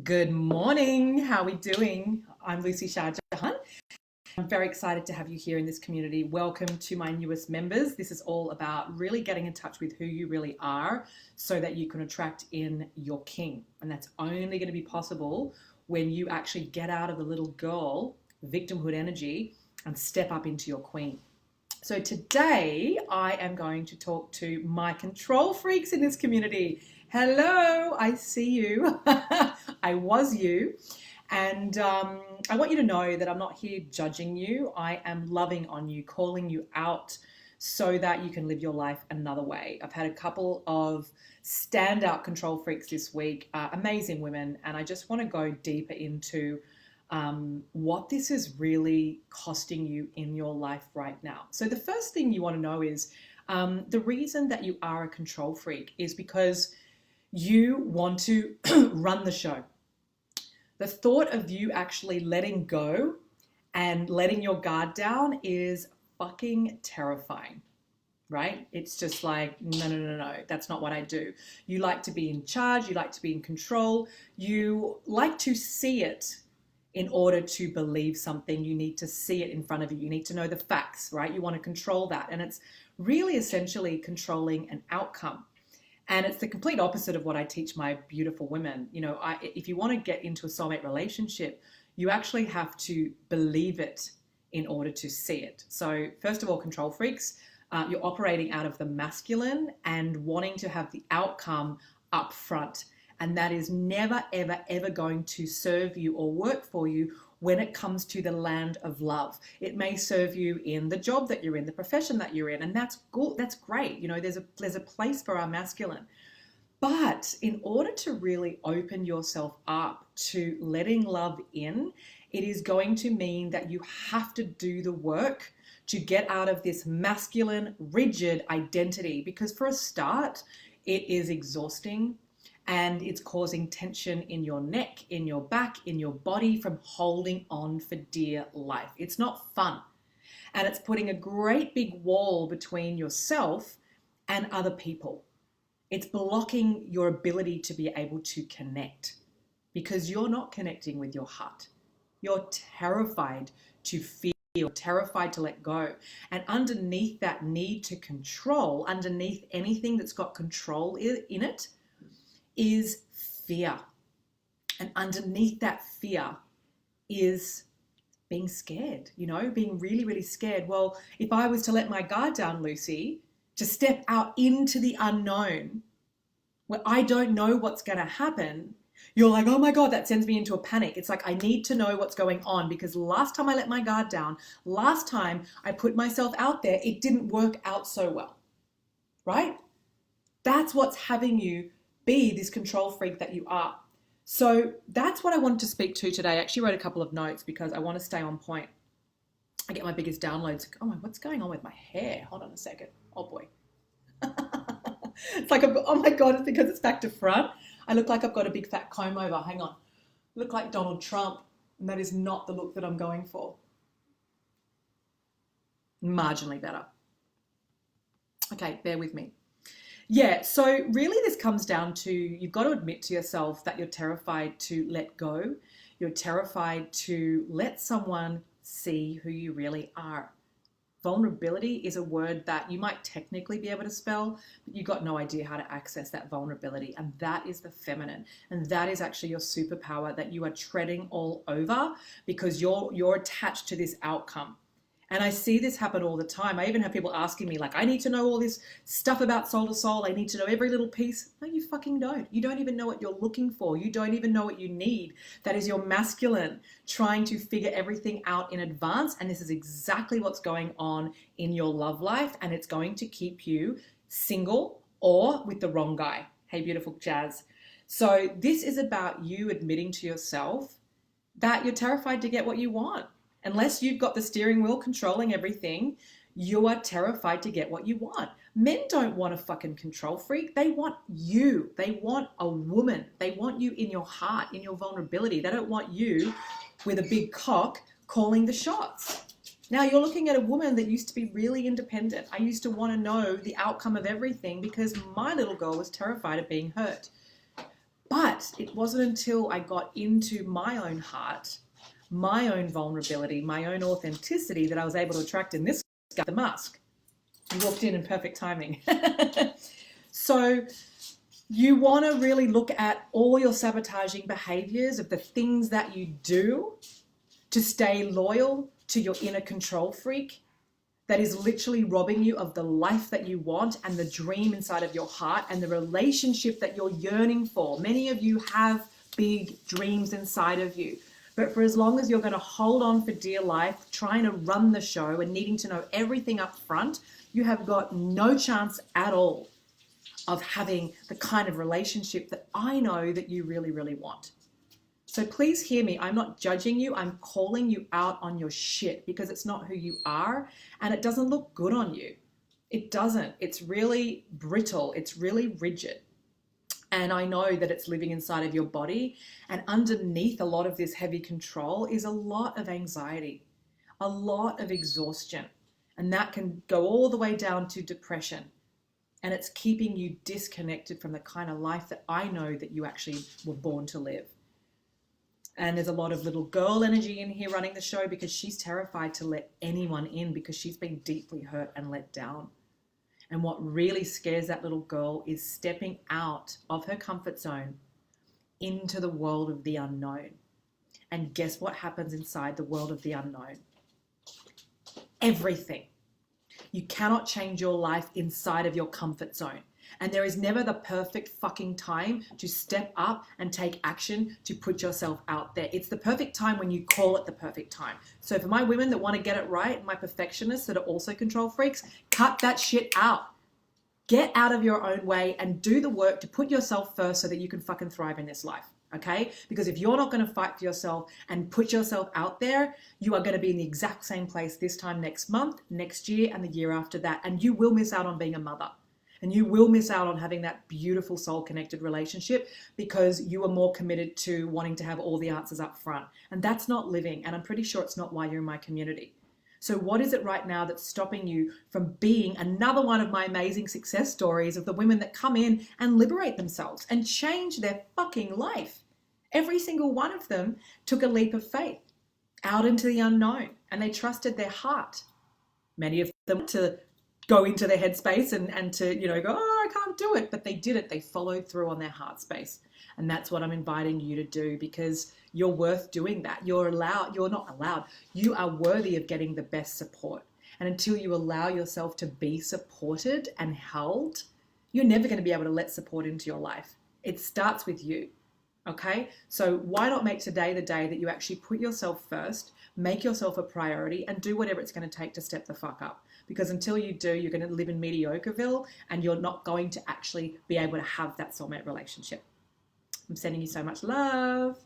Good morning. How are we doing? I'm Lucy Shah Jahan. I'm very excited to have you here in this community. Welcome to my newest members. This is all about really getting in touch with who you really are so that you can attract in your king. And that's only going to be possible when you actually get out of the little girl victimhood energy and step up into your queen. So today I am going to talk to my control freaks in this community. Hello, I see you. I was you. And I want you to know that I'm not here judging you. I am loving on you, calling you out so that you can live your life another way. I've had a couple of standout control freaks this week, amazing women, and I just want to go deeper into what this is really costing you in your life right now. So the first thing you want to know is the reason that you are a control freak is because you want to run the show. The thought of you actually letting go and letting your guard down is fucking terrifying, right? It's just like, no, that's not what I do. You like to be in charge, you like to be in control, you like to see it. In order to believe something, you need to see it in front of you. You need to know the facts, right? You want to control that. And it's really essentially controlling an outcome. And it's the complete opposite of what I teach my beautiful women. You know, if you want to get into a soulmate relationship, you actually have to believe it in order to see it. So first of all, control freaks, you're operating out of the masculine and wanting to have the outcome up front. And that is never, ever, ever going to serve you or work for you when it comes to the land of love. It may serve you in the job that you're in, the profession that you're in, and that's good. That's great. You know, there's a place for our masculine. But in order to really open yourself up to letting love in, it is going to mean that you have to do the work to get out of this masculine, rigid identity. Because for a start, it is exhausting. And it's causing tension in your neck, in your back, in your body from holding on for dear life. It's not fun. And it's putting a great big wall between yourself and other people. It's blocking your ability to be able to connect because you're not connecting with your heart. You're terrified to feel, terrified to let go. And underneath that need to control, underneath anything that's got control in it, is fear. And underneath that fear is being scared, you know, being really, really scared. Well, if I was to let my guard down, Lucy, to step out into the unknown where I don't know what's going to happen, you're like, oh my God, that sends me into a panic. It's like, I need to know what's going on because last time I let my guard down, last time I put myself out there, it didn't work out so well, right? That's what's having you be this control freak that you are. So that's what I wanted to speak to today. I actually wrote a couple of notes because I want to stay on point. I get my biggest downloads. Oh my, what's going on with my hair? Hold on a second. Oh boy. It's like, oh my God, it's because it's back to front. I look like I've got a big fat comb over. Hang on. I look like Donald Trump. And that is not the look that I'm going for. Marginally better. Okay, bear with me. Yeah, so really this comes down to you've got to admit to yourself that you're terrified to let go. You're terrified to let someone see who you really are. Vulnerability is a word that you might technically be able to spell, but you've got no idea how to access that vulnerability. And that is the feminine. And that is actually your superpower that you are treading all over because you're attached to this outcome. And I see this happen all the time. I even have people asking me like, I need to know all this stuff about soul to soul. I need to know every little piece. No, you fucking don't. You don't even know what you're looking for. You don't even know what you need. That is your masculine trying to figure everything out in advance. And this is exactly what's going on in your love life. And it's going to keep you single or with the wrong guy. Hey, beautiful Jazz. So this is about you admitting to yourself that you're terrified to get what you want. Unless you've got the steering wheel controlling everything, you are terrified to get what you want. Men don't want a fucking control freak. They want you. They want a woman. They want you in your heart, in your vulnerability. They don't want you with a big cock calling the shots. Now you're looking at a woman that used to be really independent. I used to want to know the outcome of everything because my little girl was terrified of being hurt. But it wasn't until I got into my own heart, my own vulnerability, my own authenticity that I was able to attract in this guy, the Musk. He walked in perfect timing. So you want to really look at all your sabotaging behaviors of the things that you do to stay loyal to your inner control freak that is literally robbing you of the life that you want and the dream inside of your heart and the relationship that you're yearning for. Many of you have big dreams inside of you. But for as long as you're going to hold on for dear life, trying to run the show and needing to know everything up front, you have got no chance at all of having the kind of relationship that I know that you really, really want. So please hear me. I'm not judging you. I'm calling you out on your shit because it's not who you are and it doesn't look good on you. It doesn't. It's really brittle. It's really rigid. And I know that it's living inside of your body. And underneath a lot of this heavy control is a lot of anxiety, a lot of exhaustion. And that can go all the way down to depression. And it's keeping you disconnected from the kind of life that I know that you actually were born to live. And there's a lot of little girl energy in here running the show because she's terrified to let anyone in because she's been deeply hurt and let down. And what really scares that little girl is stepping out of her comfort zone into the world of the unknown. And guess what happens inside the world of the unknown? Everything. You cannot change your life inside of your comfort zone. And there is never the perfect fucking time to step up and take action to put yourself out there. It's the perfect time when you call it the perfect time. So for my women that want to get it right, my perfectionists that are also control freaks, cut that shit out. Get out of your own way and do the work to put yourself first so that you can fucking thrive in this life. Okay? Because if you're not going to fight for yourself and put yourself out there, you are going to be in the exact same place this time next month, next year, and the year after that. And you will miss out on being a mother. And you will miss out on having that beautiful soul-connected relationship because you are more committed to wanting to have all the answers up front. And that's not living. And I'm pretty sure it's not why you're in my community. So what is it right now that's stopping you from being another one of my amazing success stories of the women that come in and liberate themselves and change their fucking life? Every single one of them took a leap of faith out into the unknown and they trusted their heart. Many of them to go into their headspace and to, go, oh, I can't do it. But they did it. They followed through on their heart space. And that's what I'm inviting you to do because you're worth doing that. You are worthy of getting the best support. And until you allow yourself to be supported and held, you're never going to be able to let support into your life. It starts with you. Okay? So why not make today the day that you actually put yourself first, make yourself a priority and do whatever it's going to take to step the fuck up. Because until you do, you're going to live in Mediocreville and you're not going to actually be able to have that soulmate relationship. I'm sending you so much love.